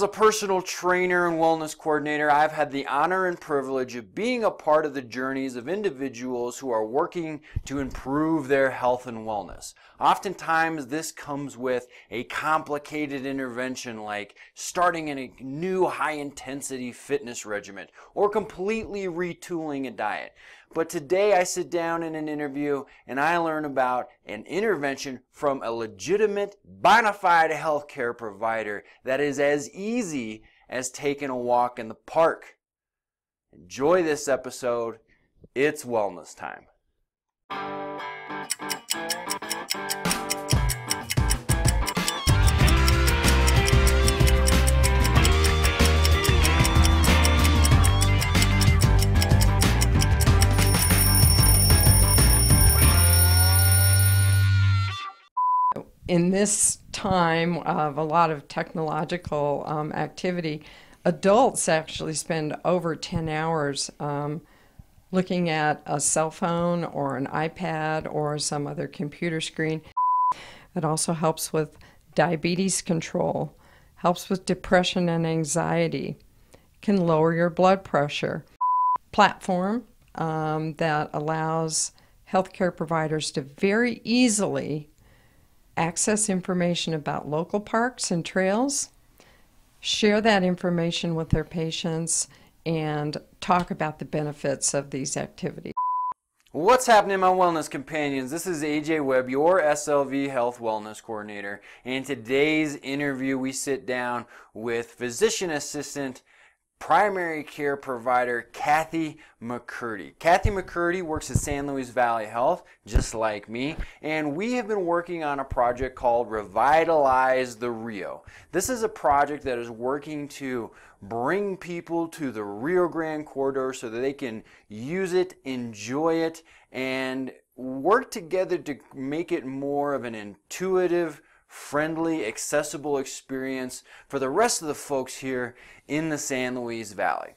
As a personal trainer and wellness coordinator, I've had the honor and privilege of being a part of the journeys of individuals who are working to improve their health and wellness. Oftentimes, this comes with a complicated intervention like starting in a new high-intensity fitness regimen or completely retooling a diet. But today I sit down in an interview and I learn about an intervention from a legitimate, bona fide healthcare provider that is as easy as taking a walk in the park. Enjoy this episode. It's wellness time. In this time of a lot of technological activity, adults actually spend over 10 hours looking at a cell phone or an iPad or some other computer screen. It also helps with diabetes control, helps with depression and anxiety, can lower your blood pressure. Platform that allows healthcare providers to very easily access information about local parks and trails, share that information with their patients, and talk about the benefits of these activities. What's happening, my wellness companions? This is AJ Webb, your SLV Health Wellness Coordinator. In today's interview, we sit down with physician assistant primary care provider Kathy McCurdy. Kathy McCurdy works at San Luis Valley Health, just like me, and we have been working on a project called Revitalize the Rio. This is a project that is working to bring people to the Rio Grande corridor so that they can use it, enjoy it, and work together to make it more of an intuitive, friendly, accessible experience for the rest of the folks here in the San Luis Valley.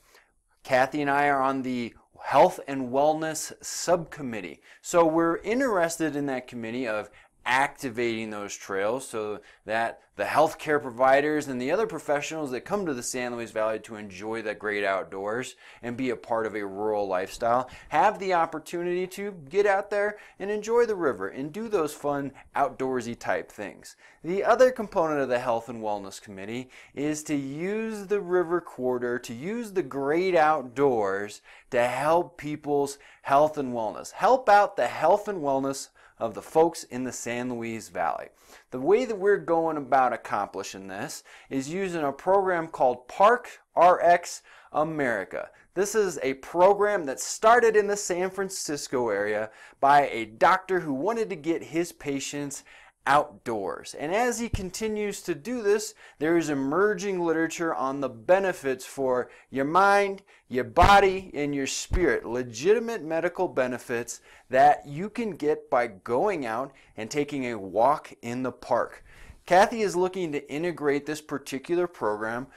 Kathy and I are on the Health and Wellness Subcommittee. So we're interested in that committee of activating those trails so that the healthcare providers and the other professionals that come to the San Luis Valley to enjoy the great outdoors and be a part of a rural lifestyle have the opportunity to get out there and enjoy the river and do those fun outdoorsy type things. The other component of the Health and Wellness Committee is to use the river corridor, to use the great outdoors to help people's health and wellness, help out the health and wellness of the folks in the San Luis Valley. The way that we're going about accomplishing this is using a program called ParkRx America. This is a program that started in the San Francisco area by a doctor who wanted to get his patients outdoors. And as he continues to do this, there is emerging literature on the benefits for your mind, your body, and your spirit. Legitimate medical benefits that you can get by going out and taking a walk in the park. Kathy is looking to integrate this particular program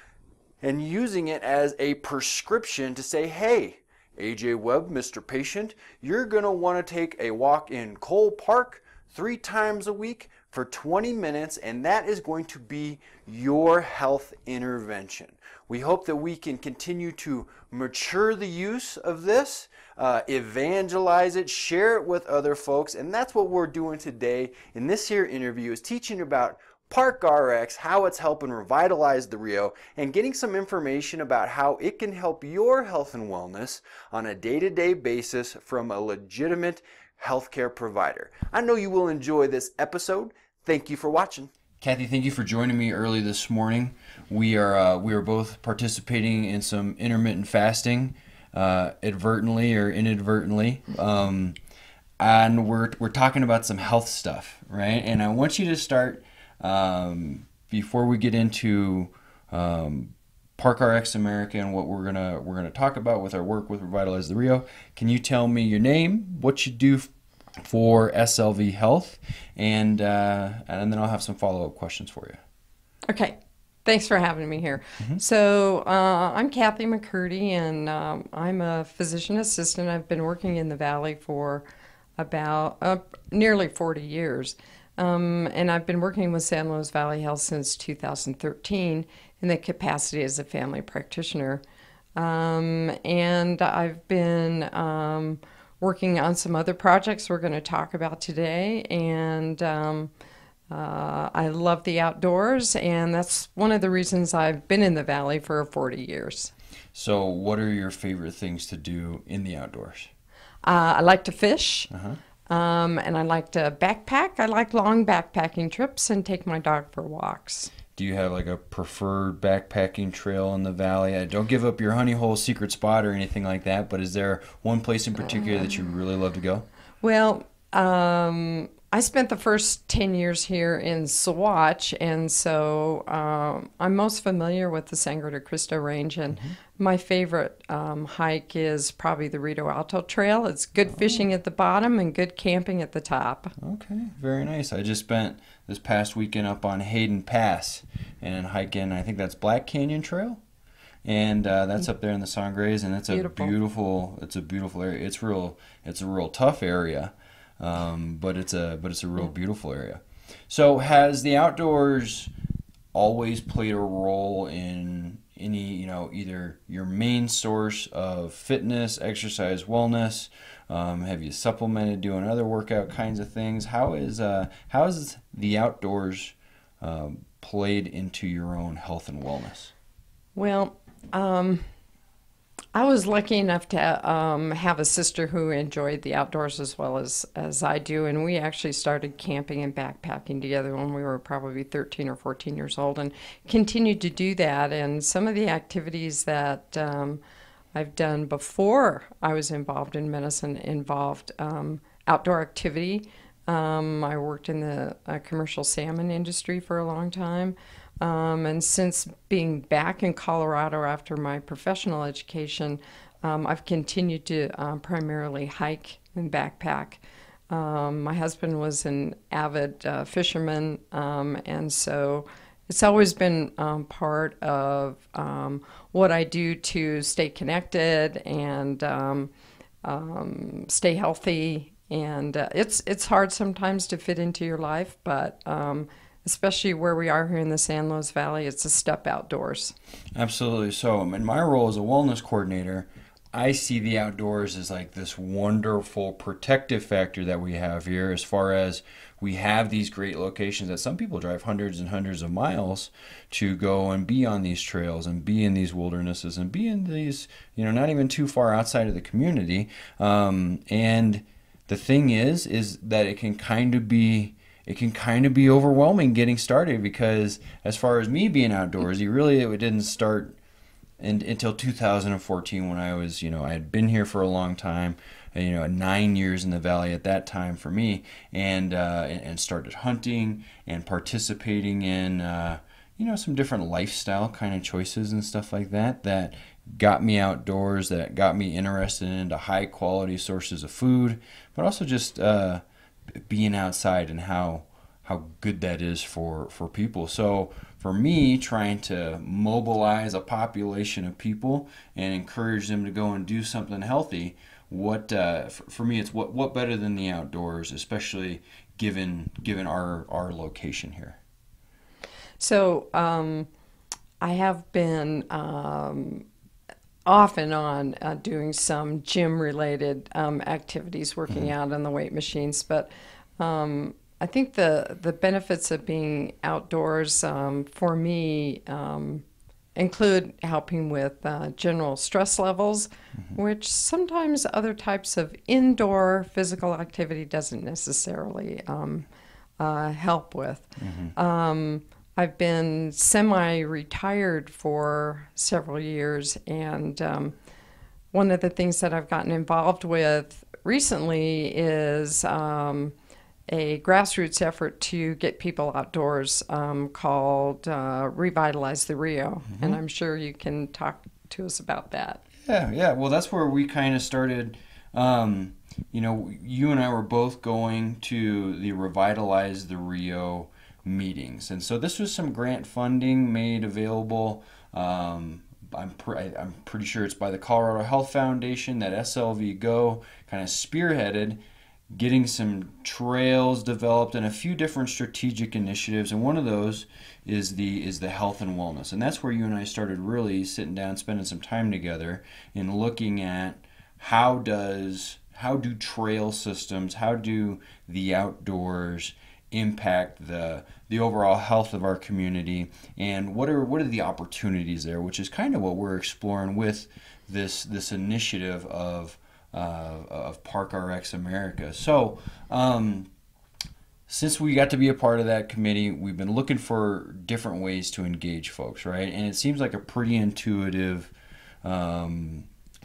and using it as a prescription to say, hey, AJ Webb, Mr. Patient, you're going to want to take a walk in Cole Park 3 times a week for 20 minutes, and that is going to be your health intervention. We hope that we can continue to mature the use of this, evangelize it, share it with other folks, and that's what we're doing today in this here interview, is teaching about ParkRx, how it's helping revitalize the Rio, and getting some information about how it can help your health and wellness on a day-to-day basis from a legitimate healthcare provider. I know you will enjoy this episode. Thank you for watching. Kathy, thank you for joining me early this morning. We are both participating in some intermittent fasting, advertently or inadvertently, and we're talking about some health stuff, right? And I want you to start before we get into ParkRx America and what we're gonna talk about with our work with Revitalize the Rio. Can you tell me your name, what you do for SLV Health, and then I'll have some follow-up questions for you. Okay. Thanks for having me here. So I'm Kathy McCurdy, and I'm a physician assistant. I've been working in the Valley for about nearly 40 years. And I've been working with San Luis Valley Health since 2013. in the capacity as a family practitioner. And I've been working on some other projects we're going to talk about today. And I love the outdoors, and that's one of the reasons I've been in the Valley for 40 years. So, what are your favorite things to do in the outdoors? I like to fish, Uh-huh. and I like to backpack. I like long backpacking trips and take my dog for walks. Do you have like a preferred backpacking trail in the valley? Don't give up your honey hole secret spot or anything like that, but is there one place in particular that you really love to go? Well, I spent the first 10 years here in Saguache, and so I'm most familiar with the Sangre de Cristo Range, and my favorite hike is probably the Rito Alto Trail. It's good fishing at the bottom and good camping at the top. Okay, very nice. I just spent this past weekend up on Hayden Pass and hiking, I think that's Black Canyon Trail. And that's up there in the Sangres, and it's a beautiful area. It's a real tough area. But it's a real beautiful area. So has the outdoors always played a role in any, either your main source of fitness, exercise, wellness? Have you supplemented doing other workout kinds of things? How is the outdoors played into your own health and wellness? Well, I was lucky enough to have a sister who enjoyed the outdoors as well as I do, and we actually started camping and backpacking together when we were probably 13 or 14 years old and continued to do that. And some of the activities that I've done before I was involved in medicine involved outdoor activity. I worked in the commercial salmon industry for a long time. And since being back in Colorado after my professional education, I've continued to primarily hike and backpack. My husband was an avid fisherman, and so it's always been part of what I do to stay connected and stay healthy. And it's hard sometimes to fit into your life, but especially where we are here in the San Luis Valley, it's a step outdoors. Absolutely. So in my role as a wellness coordinator, I see the outdoors as like this wonderful protective factor that we have here, as far as we have these great locations that some people drive hundreds and hundreds of miles to go and be on these trails and be in these wildernesses and be in these, not even too far outside of the community. And the thing is that it can kind of be overwhelming getting started, because as far as me being outdoorsy, really it didn't start until 2014 when I was, I had been here for a long time, 9 years in the valley at that time for me, and started hunting and participating in, some different lifestyle kind of choices and stuff like that got me outdoors, that got me interested into high quality sources of food, but also just being outside and how good that is for people. So for me, trying to mobilize a population of people and encourage them to go and do something healthy, for me, it's what better than the outdoors, especially given our location here. So I have been off and on doing some gym-related activities, working out on the weight machines. But I think the benefits of being outdoors for me include helping with general stress levels, which sometimes other types of indoor physical activity doesn't necessarily help with. I've been semi-retired for several years, and one of the things that I've gotten involved with recently is a grassroots effort to get people outdoors called Revitalize the Rio, and I'm sure you can talk to us about that. Yeah. Well, that's where we kind of started. You and I were both going to the Revitalize the Rio meetings, and so this was some grant funding made available. I'm pretty sure it's by the Colorado Health Foundation that SLV Go kind of spearheaded, getting some trails developed and a few different strategic initiatives, and one of those is the health and wellness, and that's where you and I started really sitting down, spending some time together, and looking at how do trail systems, how do the outdoors impact the overall health of our community, and what are the opportunities there, which is kind of what we're exploring with this initiative of ParkRx America. So since we got to be a part of that committee, we've been looking for different ways to engage folks, right? And it seems like a pretty intuitive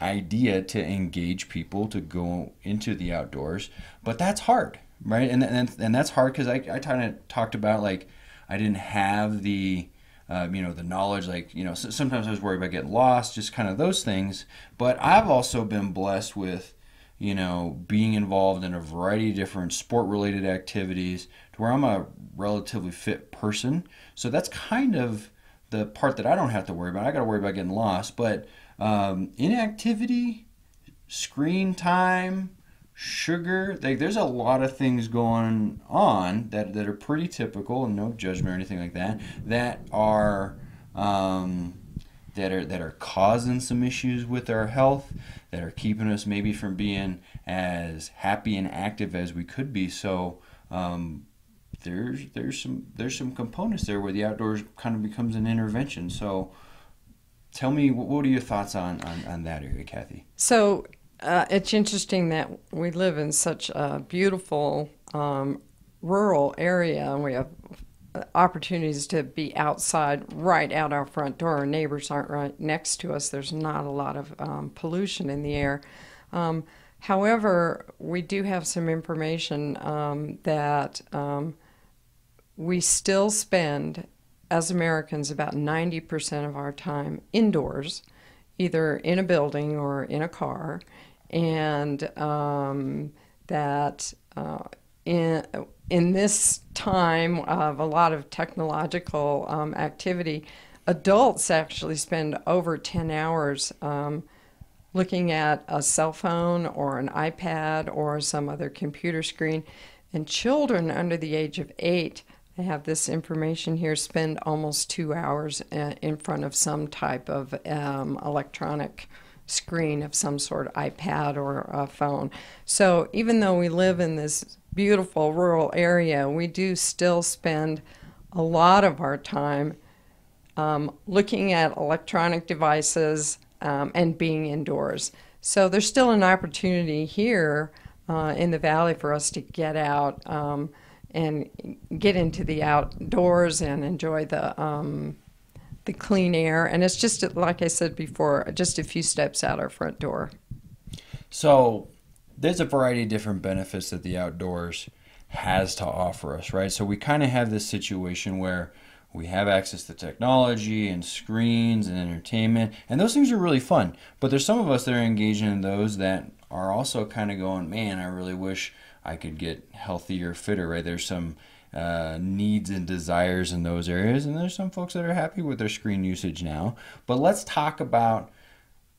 idea to engage people to go into the outdoors, but that's hard, right? And that's hard because I kind of talked about, like, I didn't have the the knowledge, like, sometimes I was worried about getting lost, just kind of those things. But I've also been blessed with, being involved in a variety of different sport-related activities to where I'm a relatively fit person. So that's kind of the part that I don't have to worry about. I got to worry about getting lost. But inactivity, screen time, sugar, like, there's a lot of things going on that are pretty typical, and no judgment or anything like that, that are causing some issues with our health, that are keeping us maybe from being as happy and active as we could be. So there's some components there where the outdoors kind of becomes an intervention. So tell me, what are your thoughts on that area, Kathy? So it's interesting that we live in such a beautiful rural area, and we have opportunities to be outside right out our front door. Our neighbors aren't right next to us. There's not a lot of pollution in the air. However, we do have some information that we still spend, as Americans, about 90% of our time indoors, either in a building or in a car, and that in this time of a lot of technological activity, adults actually spend over 10 hours looking at a cell phone or an iPad or some other computer screen. And children under the age of 8, I have this information here, spend almost 2 hours in front of some type of electronic screen of some sort, iPad or a phone. So even though we live in this beautiful rural area, we do still spend a lot of our time looking at electronic devices and being indoors. So there's still an opportunity here in the valley for us to get out and get into the outdoors and enjoy the clean air. And it's just, like I said before, just a few steps out our front door. So there's a variety of different benefits that the outdoors has to offer us, right? So we kind of have this situation where we have access to technology and screens and entertainment, and those things are really fun. But there's some of us that are engaging in those that are also kind of going, man, I really wish I could get healthier, fitter, right? There's some needs and desires in those areas, and there's some folks that are happy with their screen usage now. But let's talk about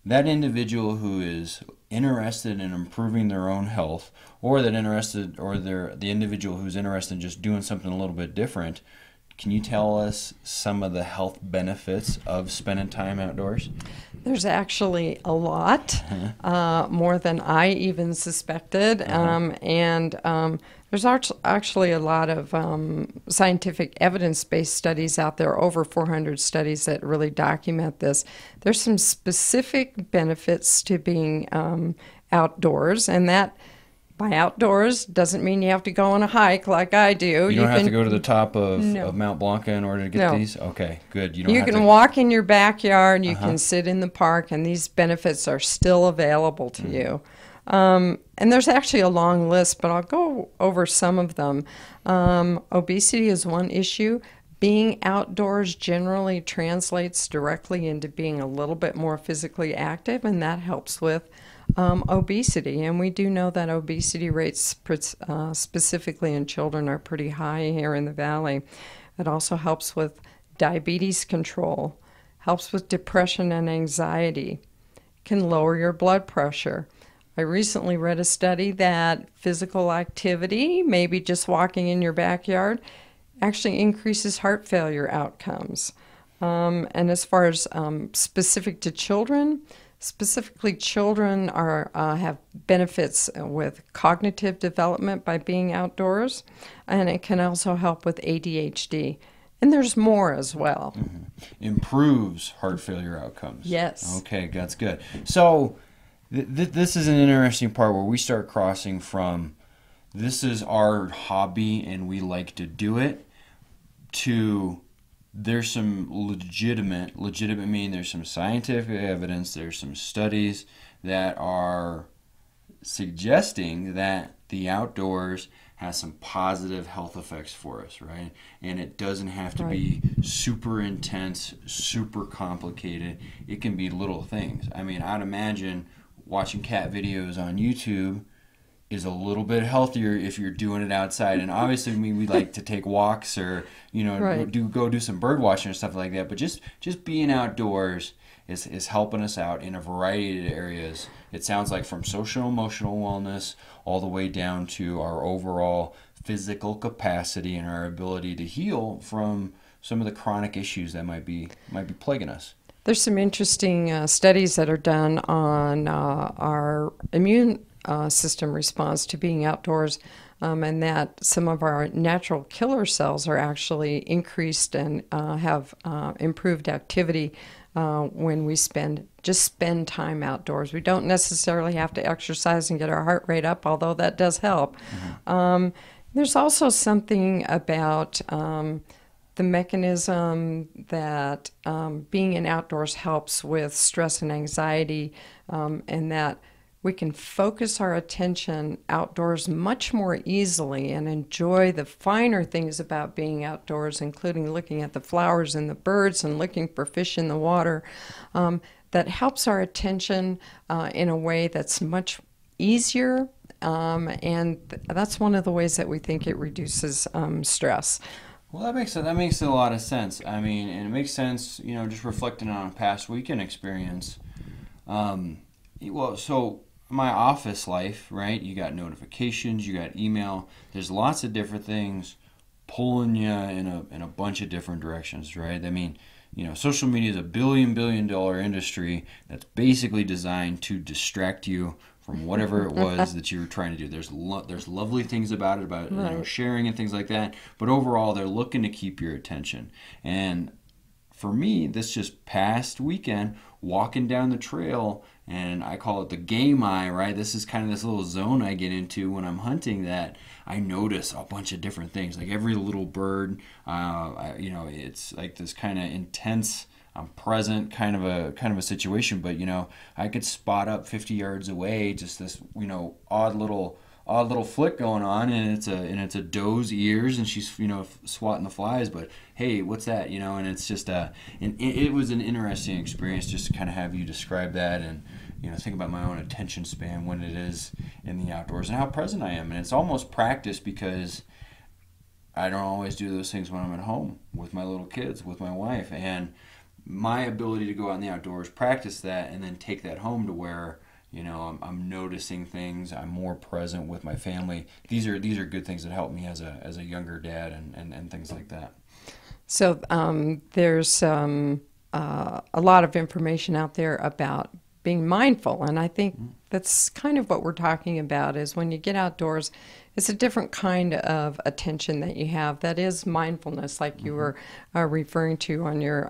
that individual who is interested in improving their own health, or the individual who's interested in just doing something a little bit different. Can you tell us some of the health benefits of spending time outdoors? There's actually a lot, more than I even suspected. There's actually a lot of scientific evidence-based studies out there, over 400 studies that really document this. There's some specific benefits to being outdoors, and that, by outdoors, doesn't mean you have to go on a hike like I do. You don't have to go to the top of Mount Blanca in order to get these? Okay, good. You can walk in your backyard, you can sit in the park, and these benefits are still available to you. And there's actually a long list, but I'll go over some of them. Obesity is one issue. Being outdoors generally translates directly into being a little bit more physically active, and that helps with obesity. And we do know that obesity rates, specifically in children, are pretty high here in the valley. It also helps with diabetes control, helps with depression and anxiety, can lower your blood pressure. I recently read a study that physical activity, maybe just walking in your backyard, actually increases heart failure outcomes. And as far as specific to children, specifically children have benefits with cognitive development by being outdoors, and it can also help with ADHD. And there's more as well. Mm-hmm. Improves heart failure outcomes. Yes. Okay, that's good. So this is an interesting part where we start crossing from this is our hobby and we like to do it to there's some legitimate meaning there's some scientific evidence, there's some studies that are suggesting that the outdoors has some positive health effects for us, right? And it doesn't have to be super intense, super complicated. It can be little things. I mean, I'd imagine watching cat videos on YouTube is a little bit healthier if you're doing it outside. And obviously, I mean, we like to take walks or, go do some bird watching or stuff like that. But just being outdoors is helping us out in a variety of areas. It sounds like from social emotional wellness all the way down to our overall physical capacity and our ability to heal from some of the chronic issues that might be plaguing us. There's some interesting studies that are done on our immune system response to being outdoors, and that some of our natural killer cells are actually increased and have improved activity when we spend time outdoors. We don't necessarily have to exercise and get our heart rate up, although that does help. Mm-hmm. There's also something about the mechanism that being in outdoors helps with stress and anxiety, and that we can focus our attention outdoors much more easily and enjoy the finer things about being outdoors, including looking at the flowers and the birds and looking for fish in the water. That helps our attention in a way that's much easier, and that's one of the ways that we think it reduces stress. Well, that makes a lot of sense. I mean, and it makes sense, just reflecting on a past weekend experience. So my office life, right? You got notifications, you got email. There's lots of different things pulling you in a bunch of different directions, right? I mean, social media is a billion dollar industry that's basically designed to distract you from whatever it was that you were trying to do. There's lovely things about it, about sharing and things like that, but overall they're looking to keep your attention. And for me, this just past weekend, walking down the trail, and I call it the game eye, right? This is kind of this little zone I get into when I'm hunting that I notice a bunch of different things, like every little bird. It's like this kind of intense, I'm present kind of a situation. But I could spot up 50 yards away just this odd little flick going on, and it's a doe's ears, and she's swatting the flies. But hey, what's that? And it's just it was an interesting experience just to kind of have you describe that, and think about my own attention span when it is in the outdoors and how present I am. And it's almost practice because I don't always do those things when I'm at home with my little kids, with my wife, and my ability to go out in the outdoors, practice that, and then take that home to where I'm noticing things. I'm more present with my family. These are good things that help me as a younger dad and things like that. So there's a lot of information out there about being mindful, and I think that's kind of what we're talking about. Is when you get outdoors, it's a different kind of attention that you have. That is mindfulness, like you were referring to on your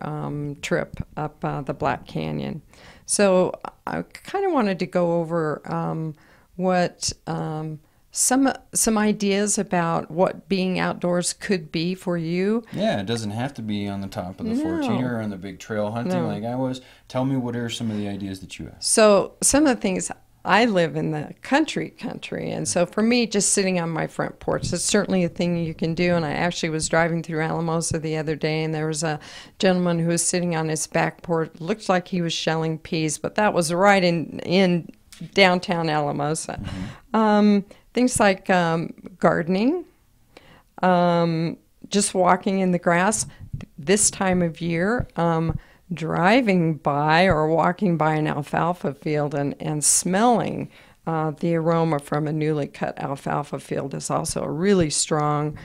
trip up the Black Canyon. So I kind of wanted to go over what some ideas about what being outdoors could be for you. Yeah, it doesn't have to be on the top of the 14er or on the big trail hunting like I was. Tell me, what are some of the ideas that you have? So some of the things, I live in the country, and so for me, just sitting on my front porch, it's certainly a thing you can do. And I actually was driving through Alamosa the other day, and there was a gentleman who was sitting on his back porch. Looked like he was shelling peas, but that was right in downtown Alamosa. Things like gardening, just walking in the grass this time of year, driving by or walking by an alfalfa field and smelling the aroma from a newly cut alfalfa field is also a really strong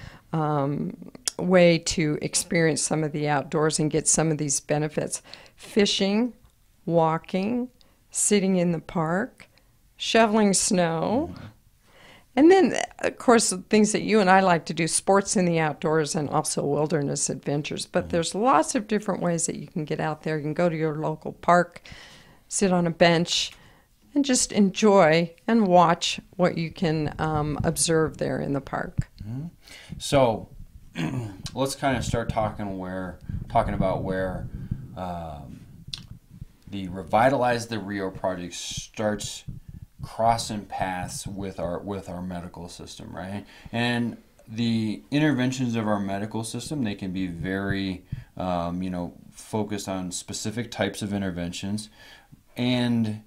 way to experience some of the outdoors and get some of these benefits. Fishing, walking, sitting in the park, shoveling snow. And then, of course, things that you and I like to do, sports in the outdoors and also wilderness adventures. But there's lots of different ways that you can get out there. You can go to your local park, sit on a bench, and just enjoy and watch what you can observe there in the park. So let's kind of start talking about where the Revitalize the Rio project starts crossing paths with our medical system, right? And the interventions of our medical system, they can be very focused on specific types of interventions, and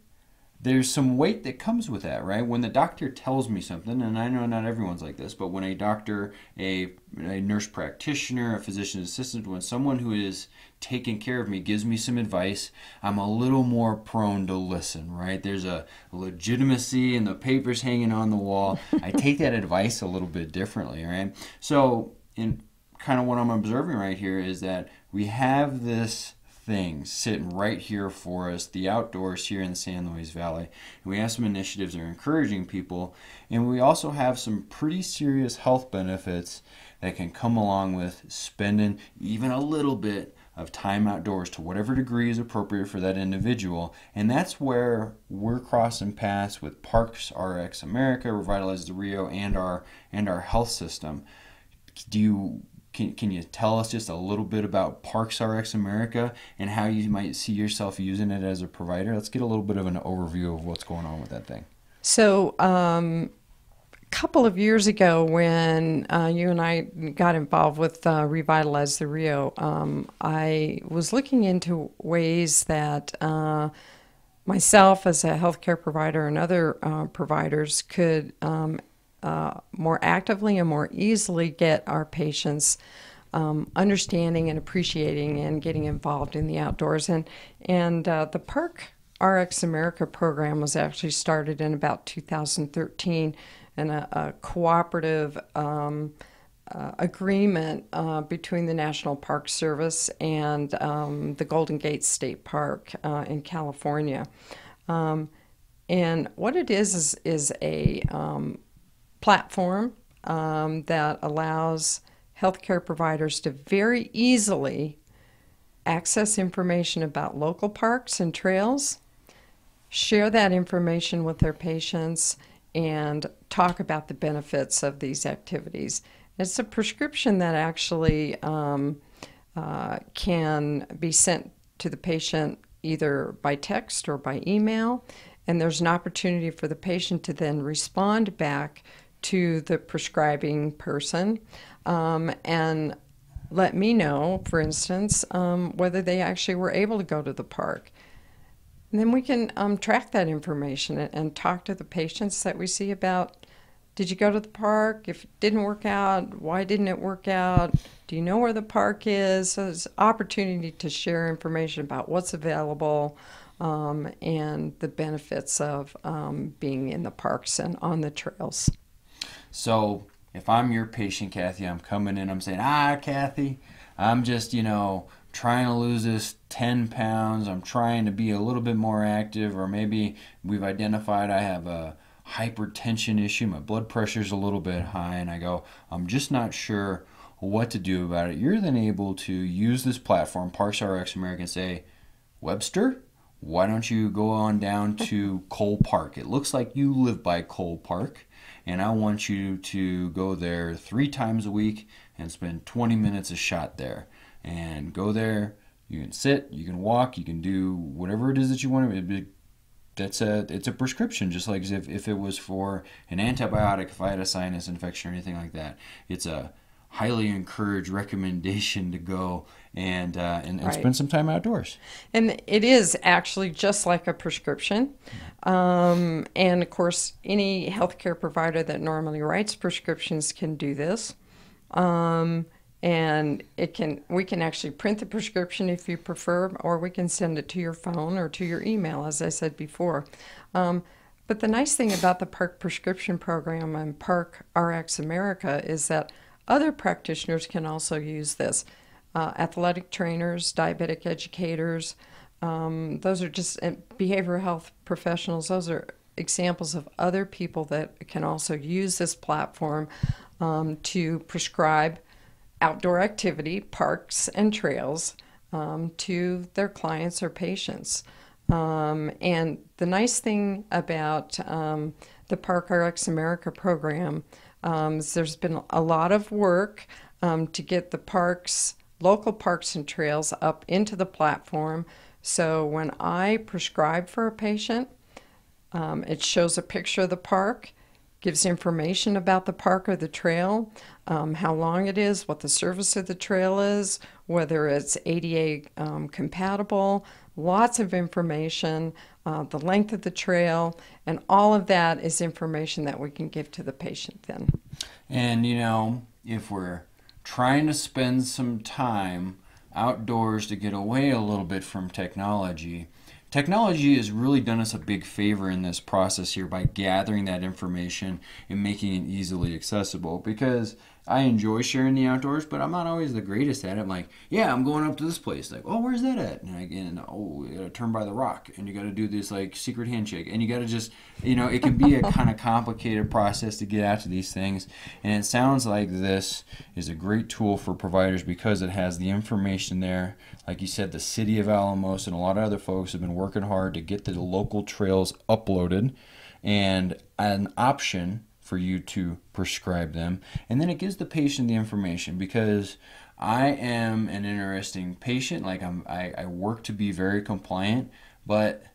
there's some weight that comes with that, right? When the doctor tells me something, and I know not everyone's like this, but when a doctor, a nurse practitioner, a physician assistant, when someone who is taking care of me gives me some advice, I'm a little more prone to listen, right? There's a legitimacy in the papers hanging on the wall. I take that advice a little bit differently, right? So, in kind of what I'm observing right here is that we have this thing sitting right here for us, the outdoors here in the San Luis Valley. And we have some initiatives that are encouraging people, and we also have some pretty serious health benefits that can come along with spending even a little bit of time outdoors to whatever degree is appropriate for that individual. And that's where we're crossing paths with Parks RX America, Revitalize the Rio, and our health system. Can you tell us just a little bit about Parks RX America and how you might see yourself using it as a provider? Let's get a little bit of an overview of what's going on with that thing. So a couple of years ago when you and I got involved with Revitalize the Rio, I was looking into ways that myself as a healthcare provider and other providers could more actively and more easily get our patients understanding and appreciating and getting involved in the outdoors. And the Park RX America program was actually started in about 2013, and a cooperative agreement between the National Park Service and the Golden Gate State Park in California. And what it is a platform that allows healthcare providers to very easily access information about local parks and trails, share that information with their patients, and talk about the benefits of these activities. It's a prescription that actually can be sent to the patient either by text or by email, and there's an opportunity for the patient to then respond back to the prescribing person and let me know, for instance, whether they actually were able to go to the park. And then we can track that information and talk to the patients that we see about, did you go to the park? If it didn't work out, why didn't it work out? Do you know where the park is? So there's opportunity to share information about what's available and the benefits of being in the parks and on the trails. So if I'm your patient, Kathy, I'm coming in, I'm saying, Kathy, I'm just, trying to lose this 10 pounds. I'm trying to be a little bit more active, or maybe we've identified I have a hypertension issue. My blood pressure's a little bit high, and I go, I'm just not sure what to do about it. You're then able to use this platform, Parks RX America, and say, Webster, why don't you go on down to Cole Park? It looks like you live by Cole Park, and I want you to go there 3 times a week and spend 20 minutes a shot there. And go there, you can sit, you can walk, you can do whatever it is that you want to. It's a prescription, just like if it was for an antibiotic, if I had a sinus infection or anything like that. It's a highly encouraged recommendation to go and Right. spend some time outdoors. And it is actually just like a prescription. And of course, any healthcare provider that normally writes prescriptions can do this. And we can actually print the prescription if you prefer, or we can send it to your phone or to your email, as I said before. But the nice thing about the Park Prescription Program and Park RX America is that other practitioners can also use this. Athletic trainers, diabetic educators, those are just behavioral health professionals. Those are examples of other people that can also use this platform to prescribe outdoor activity, parks and trails to their clients or patients. And the nice thing about the Park RX America program is there's been a lot of work to get the parks, local parks and trails up into the platform. So when I prescribe for a patient, it shows a picture of the park, gives information about the park or the trail, how long it is, what the surface of the trail is, whether it's ADA compatible, lots of information, the length of the trail, and all of that is information that we can give to the patient then. And, you know, if we're trying to spend some time outdoors to get away a little bit from technology, technology has really done us a big favor in this process here by gathering that information and making it easily accessible, because I enjoy sharing the outdoors, but I'm not always the greatest at it. I'm like, yeah, I'm going up to this place. Like, oh, where's that at? And oh, you got to turn by the rock, and you got to do this like secret handshake, and you got to just, you know, it can be a kind of complicated process to get out to these things. And it sounds like this is a great tool for providers because it has the information there. Like you said, the city of Alamos and a lot of other folks have been working hard to get the local trails uploaded and an option for you to prescribe them. And then it gives the patient the information, because I am an interesting patient. Like I work to be very compliant, but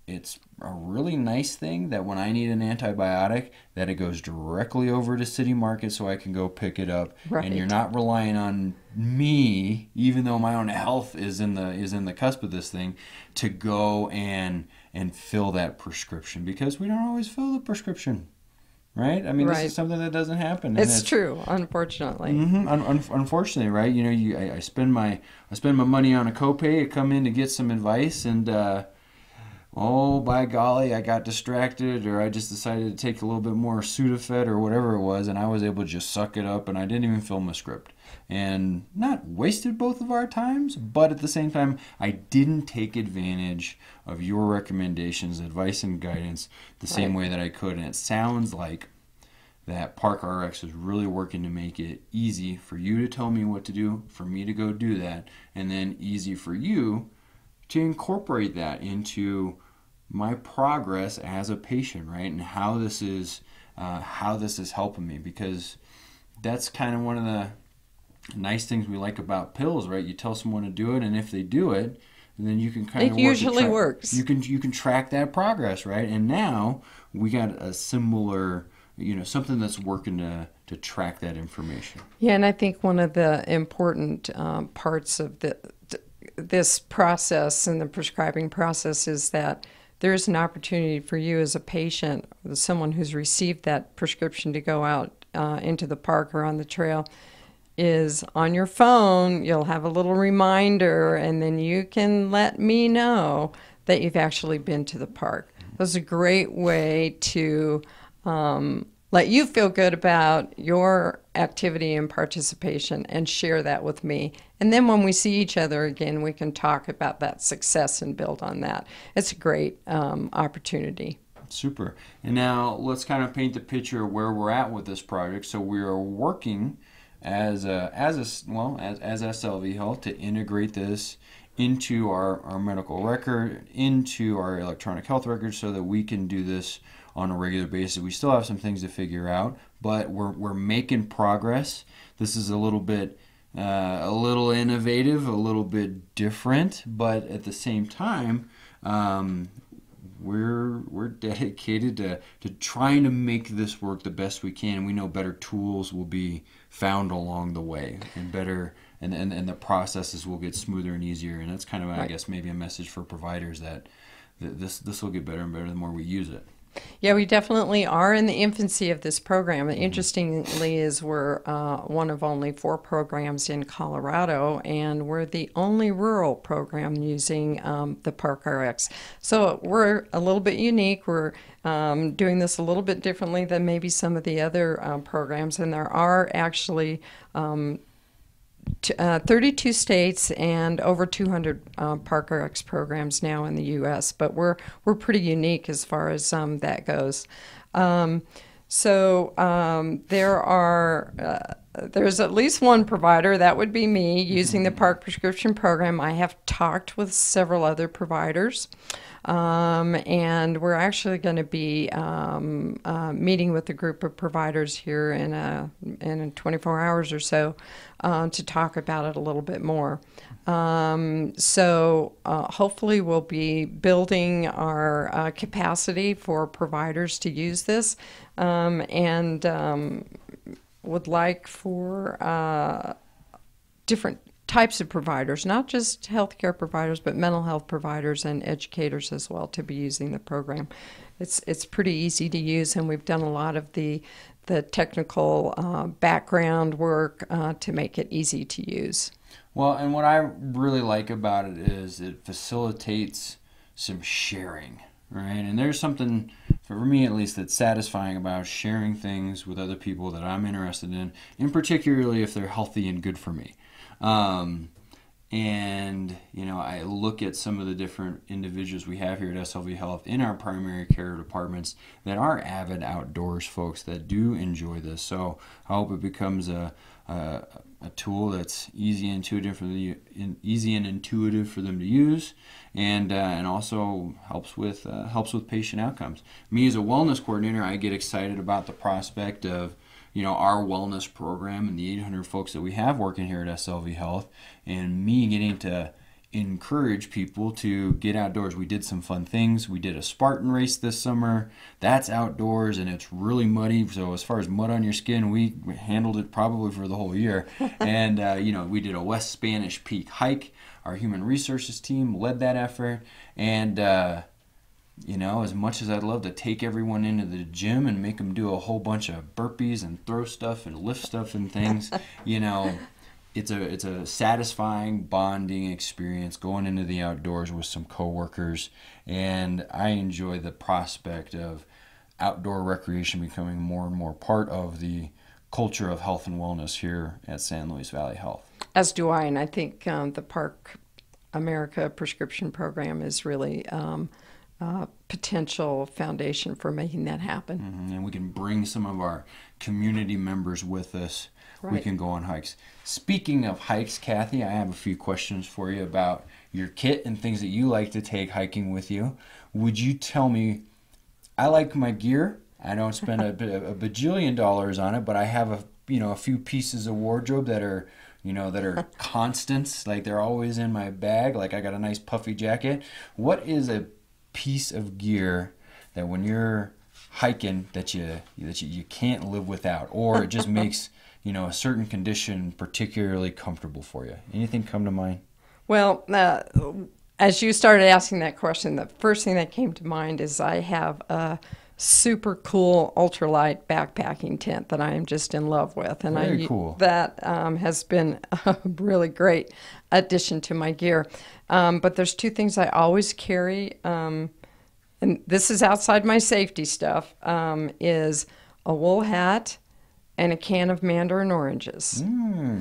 it's a really nice thing that when I need an antibiotic, that it goes directly over to City Market so I can go pick it up. Right. And you're not relying on me, even though my own health is in the cusp of this thing, to go and fill that prescription, because we don't always fill the prescription. Right? I mean, Right. This is something that doesn't happen. It's true, unfortunately. Unfortunately, right? You know, I spend my money on a copay to come in to get some advice, and oh, by golly, I got distracted, or I just decided to take a little bit more Sudafed or whatever it was, and I was able to just suck it up, and I didn't even fill my script. And not wasted both of our times, but at the same time, I didn't take advantage of your recommendations, advice, and guidance the same way that I could. And it sounds like that Park RX is really working to make it easy for you to tell me what to do, for me to go do that, and then easy for you to incorporate that into my progress as a patient, right? And how this is helping me, because that's kind of one of the nice things we like about pills, right? You tell someone to do it, and if they do it, then you can kind of usually works. You can track that progress, right? And now we got a similar, you know, something that's working to track that information. Yeah, and I think one of the important parts of this process and the prescribing process is that there's an opportunity for you as a patient, someone who's received that prescription, to go out into the park or on the trail. Is on your phone, you'll have a little reminder, and then you can let me know that you've actually been to the park. That's a great way to let you feel good about your activity and participation, and share that with me. And then when we see each other again, we can talk about that success and build on that. It's a great opportunity. Super. And now let's kind of paint the picture of where we're at with this project. So we are working as SLV Health to integrate this into our medical record, into our electronic health record, so that we can do this on a regular basis. We still have some things to figure out, but we're making progress. This is a little innovative, a little bit different, but at the same time, we're dedicated to trying to make this work the best we can. We know better tools will be found along the way, and better, and the processes will get smoother and easier. And that's kind of, I guess, maybe a message for providers that this will get better and better the more we use it. Yeah, we definitely are in the infancy of this program. Interestingly, is we're one of only 4 programs in Colorado, and we're the only rural program using the ParkRx. So we're a little bit unique. We're doing this a little bit differently than maybe some of the other programs, and there are actually 32 states and over 200 ParkRx programs now in the U.S., but we're pretty unique as far as that goes. There's at least one provider, that would be me, using the Park Prescription Program. I have talked with several other providers. And we're actually going to be meeting with a group of providers here in 24 hours or so to talk about it a little bit more. Hopefully we'll be building our capacity for providers to use this, and would like for different types of providers, not just healthcare providers, but mental health providers and educators as well, to be using the program. It's pretty easy to use, and we've done a lot of the technical background work to make it easy to use. Well, and what I really like about it is it facilitates some sharing, right? And there's something, for me at least, that's satisfying about sharing things with other people that I'm interested in particularly if they're healthy and good for me. And, you know, I look at some of the different individuals we have here at SLV Health in our primary care departments that are avid outdoors folks that do enjoy this. So I hope it becomes a tool that's easy and intuitive for them to use, and also helps with patient outcomes. Me as a wellness coordinator, I get excited about the prospect of, you know, our wellness program and the 800 folks that we have working here at SLV Health, and me getting to encourage people to get outdoors. We did some fun things. We did a Spartan race this summer. That's outdoors, and it's really muddy. So as far as mud on your skin, we handled it probably for the whole year. And, you know, we did a West Spanish Peak hike. Our human resources team led that effort. And, you know, as much as I'd love to take everyone into the gym and make them do a whole bunch of burpees and throw stuff and lift stuff and things, you know, it's a satisfying bonding experience going into the outdoors with some coworkers, and I enjoy the prospect of outdoor recreation becoming more and more part of the culture of health and wellness here at San Luis Valley Health. As do I, and I think the Park America prescription program is really potential foundation for making that happen. Mm-hmm. And we can bring some of our community members with us. Right. We can go on hikes. Speaking of hikes, Kathy, I have a few questions for you about your kit and things that you like to take hiking with you. Would you tell me, I like my gear. I don't spend a bajillion dollars on it, but I have a few pieces of wardrobe that are constants, like they're always in my bag. Like I got a nice puffy jacket. What is a piece of gear that when you're hiking that you can't live without, or it just makes a certain condition particularly comfortable for you? Anything come to mind? Well, as you started asking that question, the first thing that came to mind is I have a super cool ultralight backpacking tent that I am just in love with, and Very cool. That has been a really great addition to my gear. But there's two things I always carry, and this is outside my safety stuff, is a wool hat and a can of mandarin oranges.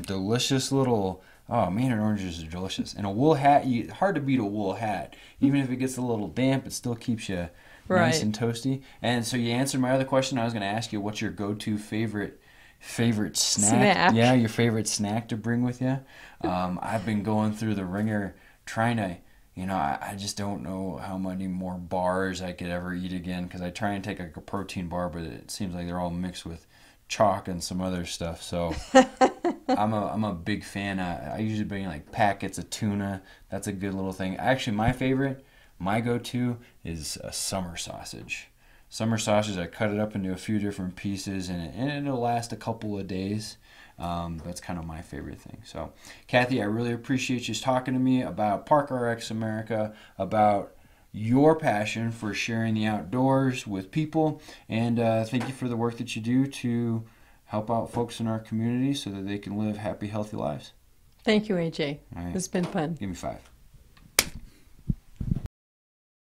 Delicious little... Oh, mandarin oranges are delicious. And a wool hat, hard to beat a wool hat. Even if it gets a little damp, it still keeps you nice and toasty. And so you answered my other question. I was going to ask you, what's your go-to favorite snack? Yeah, your favorite snack to bring with you. I've been going through the ringer trying to, I just don't know how many more bars I could ever eat again, because I try and take like a protein bar, but it seems like they're all mixed with chalk and some other stuff. So I'm a big fan. I usually bring like packets of tuna. That's a good little thing. Actually, my go-to is a summer sausage. Summer sausage, I cut it up into a few different pieces, and it'll last a couple of days. That's kind of my favorite thing. So, Kathy, I really appreciate you talking to me about ParkRx America, about your passion for sharing the outdoors with people. And thank you for the work that you do to help out folks in our community so that they can live happy, healthy lives. Thank you, AJ. All right. It's been fun. Give me 5.